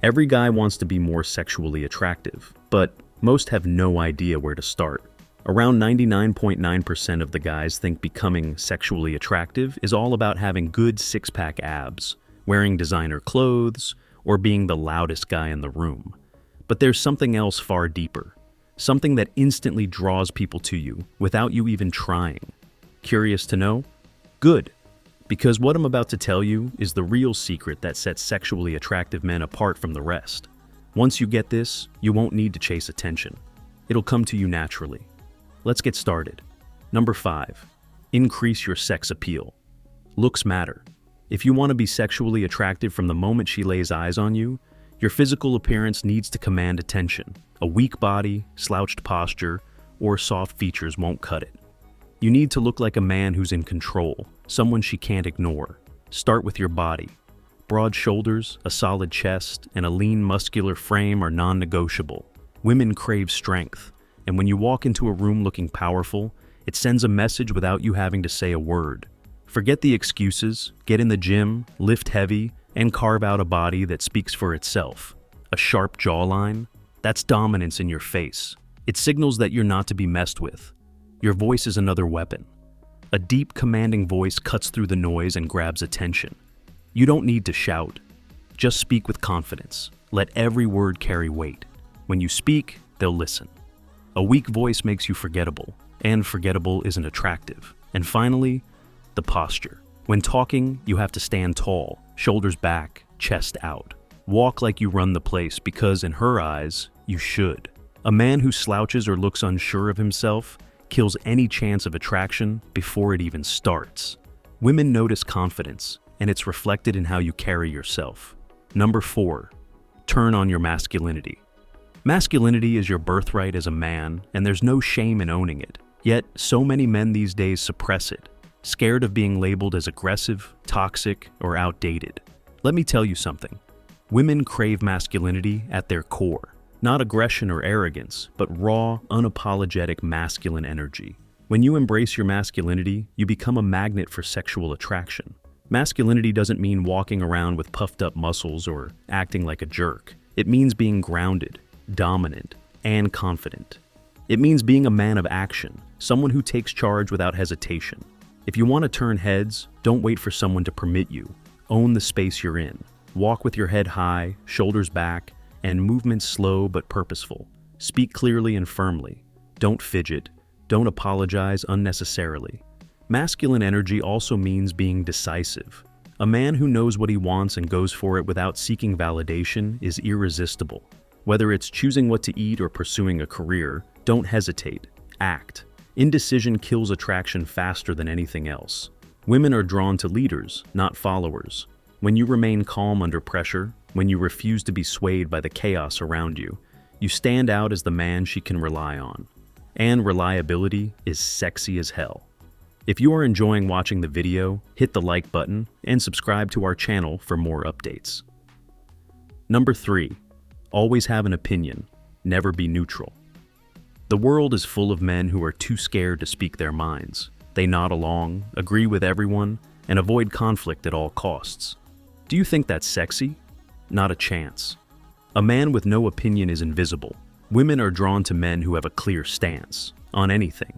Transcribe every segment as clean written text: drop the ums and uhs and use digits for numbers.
Every guy wants to be more sexually attractive, but most have no idea where to start. Around 99.9% of the guys think becoming sexually attractive is all about having good six-pack abs, wearing designer clothes, or being the loudest guy in the room. But there's something else far deeper, something that instantly draws people to you without you even trying. Curious to know? Good, because what I'm about to tell you is the real secret that sets sexually attractive men apart from the rest. Once you get this, you won't need to chase attention. It'll come to you naturally. Let's get started. Number 5. Increase your sex appeal. Looks matter. If you want to be sexually attractive from the moment she lays eyes on you, your physical appearance needs to command attention. A weak body, slouched posture, or soft features won't cut it. You need to look like a man who's in control, someone she can't ignore. Start with your body. Broad shoulders, a solid chest, and a lean, muscular frame are non-negotiable. Women crave strength, and when you walk into a room looking powerful, it sends a message without you having to say a word. Forget the excuses, get in the gym, lift heavy, and carve out a body that speaks for itself. A sharp jawline? That's dominance in your face. It signals that you're not to be messed with. Your voice is another weapon. A deep, commanding voice cuts through the noise and grabs attention. You don't need to shout. Just speak with confidence. Let every word carry weight. When you speak, they'll listen. A weak voice makes you forgettable, and forgettable isn't attractive. And finally, the posture. When talking, you have to stand tall, shoulders back, chest out. Walk like you run the place because, in her eyes, you should. A man who slouches or looks unsure of himself kills any chance of attraction before it even starts. Women notice confidence, and it's reflected in how you carry yourself. Number 4. Turn on your masculinity. Masculinity is your birthright as a man, and there's no shame in owning it. Yet, so many men these days suppress it, scared of being labeled as aggressive, toxic, or outdated. Let me tell you something. Women crave masculinity at their core. Not aggression or arrogance, but raw, unapologetic masculine energy. When you embrace your masculinity, you become a magnet for sexual attraction. Masculinity doesn't mean walking around with puffed up muscles or acting like a jerk. It means being grounded, dominant, and confident. It means being a man of action, someone who takes charge without hesitation. If you want to turn heads, don't wait for someone to permit you. Own the space you're in. Walk with your head high, shoulders back, and movements slow but purposeful. Speak clearly and firmly. Don't fidget. Don't apologize unnecessarily. Masculine energy also means being decisive. A man who knows what he wants and goes for it without seeking validation is irresistible. Whether it's choosing what to eat or pursuing a career, don't hesitate. Act. Indecision kills attraction faster than anything else. Women are drawn to leaders, not followers. When you remain calm under pressure, when you refuse to be swayed by the chaos around you, you stand out as the man she can rely on. And reliability is sexy as hell. If you are enjoying watching the video, hit the like button and subscribe to our channel for more updates. Number 3. Always have an opinion. Never be neutral. The world is full of men who are too scared to speak their minds. They nod along, agree with everyone, and avoid conflict at all costs. Do you think that's sexy? Not a chance. A man with no opinion is invisible. Women are drawn to men who have a clear stance on anything.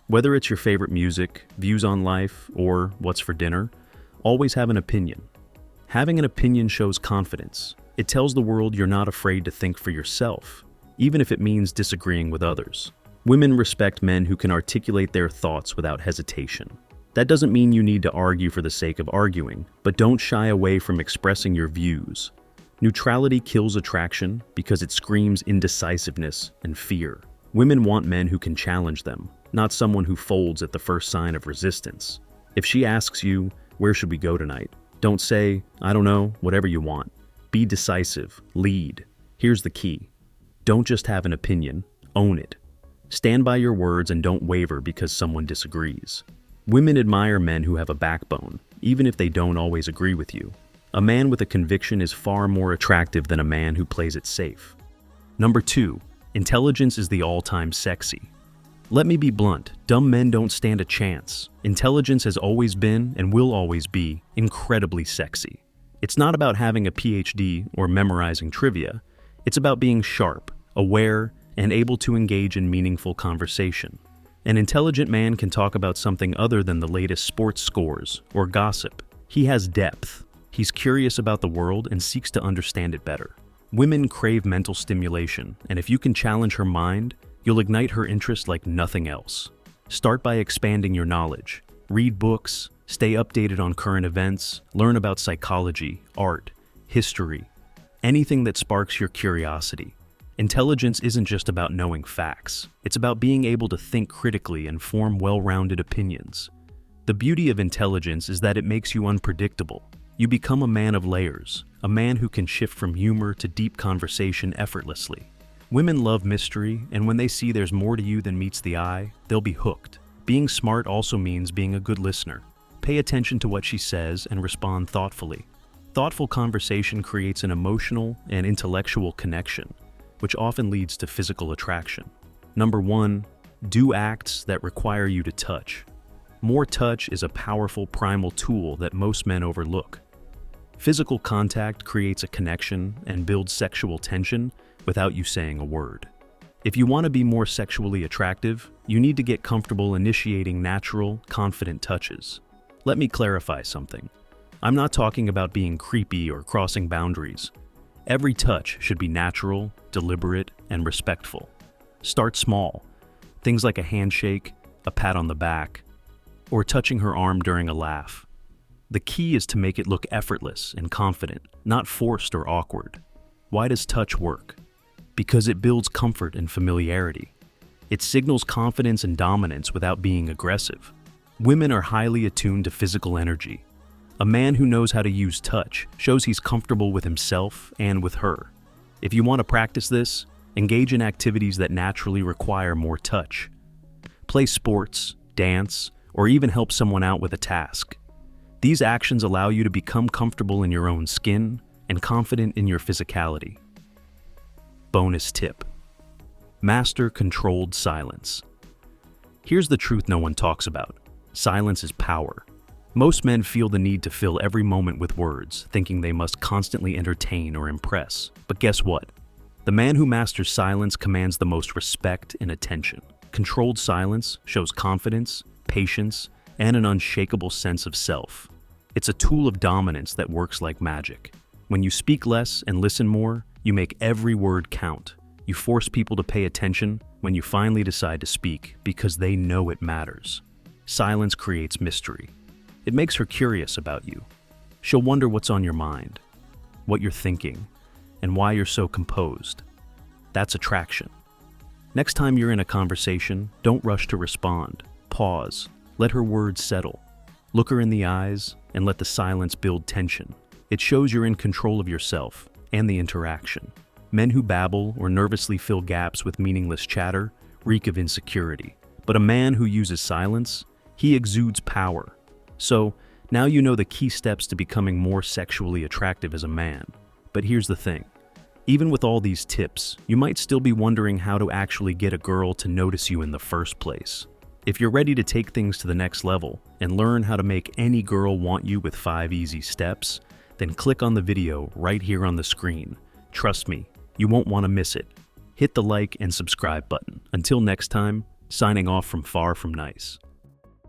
Whether it's your favorite music, views on life, or what's for dinner, always have an opinion. Having an opinion shows confidence. It tells the world you're not afraid to think for yourself, even if it means disagreeing with others. Women respect men who can articulate their thoughts without hesitation. That doesn't mean you need to argue for the sake of arguing, but don't shy away from expressing your views. Neutrality kills attraction because it screams indecisiveness and fear. Women want men who can challenge them, not someone who folds at the first sign of resistance. If she asks you, "Where should we go tonight?" don't say, "I don't know, whatever you want." Be decisive, lead. Here's the key. Don't just have an opinion, own it. Stand by your words and don't waver because someone disagrees. Women admire men who have a backbone, even if they don't always agree with you. A man with a conviction is far more attractive than a man who plays it safe. Number 2, intelligence is the all-time sexy. Let me be blunt, dumb men don't stand a chance. Intelligence has always been, and will always be, incredibly sexy. It's not about having a PhD or memorizing trivia. It's about being sharp, aware, and able to engage in meaningful conversation. An intelligent man can talk about something other than the latest sports scores or gossip. He has depth. He's curious about the world and seeks to understand it better. Women crave mental stimulation, and if you can challenge her mind, you'll ignite her interest like nothing else. Start by expanding your knowledge. Read books, stay updated on current events, learn about psychology, art, history, anything that sparks your curiosity. Intelligence isn't just about knowing facts. It's about being able to think critically and form well-rounded opinions. The beauty of intelligence is that it makes you unpredictable. You become a man of layers, a man who can shift from humor to deep conversation effortlessly. Women love mystery, and when they see there's more to you than meets the eye, they'll be hooked. Being smart also means being a good listener. Pay attention to what she says and respond thoughtfully. Thoughtful conversation creates an emotional and intellectual connection, which often leads to physical attraction. Number 1, do acts that require you to touch. More touch is a powerful primal tool that most men overlook. Physical contact creates a connection and builds sexual tension without you saying a word. If you want to be more sexually attractive, you need to get comfortable initiating natural, confident touches. Let me clarify something. I'm not talking about being creepy or crossing boundaries. Every touch should be natural, deliberate, and respectful. Start small. Things like a handshake, a pat on the back, or touching her arm during a laugh. The key is to make it look effortless and confident, not forced or awkward. Why does touch work? Because it builds comfort and familiarity. It signals confidence and dominance without being aggressive. Women are highly attuned to physical energy. A man who knows how to use touch shows he's comfortable with himself and with her. If you want to practice this, engage in activities that naturally require more touch. Play sports, dance, or even help someone out with a task. These actions allow you to become comfortable in your own skin and confident in your physicality. Bonus tip: master controlled silence. Here's the truth no one talks about. Silence is power. Most men feel the need to fill every moment with words, thinking they must constantly entertain or impress. But guess what? The man who masters silence commands the most respect and attention. Controlled silence shows confidence, patience, and an unshakable sense of self. It's a tool of dominance that works like magic. When you speak less and listen more, you make every word count. You force people to pay attention when you finally decide to speak because they know it matters. Silence creates mystery. It makes her curious about you. She'll wonder what's on your mind, what you're thinking, and why you're so composed. That's attraction. Next time you're in a conversation, don't rush to respond. Pause. Let her words settle. Look her in the eyes and let the silence build tension. It shows you're in control of yourself and the interaction. Men who babble or nervously fill gaps with meaningless chatter reek of insecurity. But a man who uses silence, he exudes power. So, now you know the key steps to becoming more sexually attractive as a man. But here's the thing. Even with all these tips, you might still be wondering how to actually get a girl to notice you in the first place. If you're ready to take things to the next level and learn how to make any girl want you with 5 easy steps, then click on the video right here on the screen. Trust me, you won't want to miss it. Hit the like and subscribe button. Until next time, signing off from Far From Nice.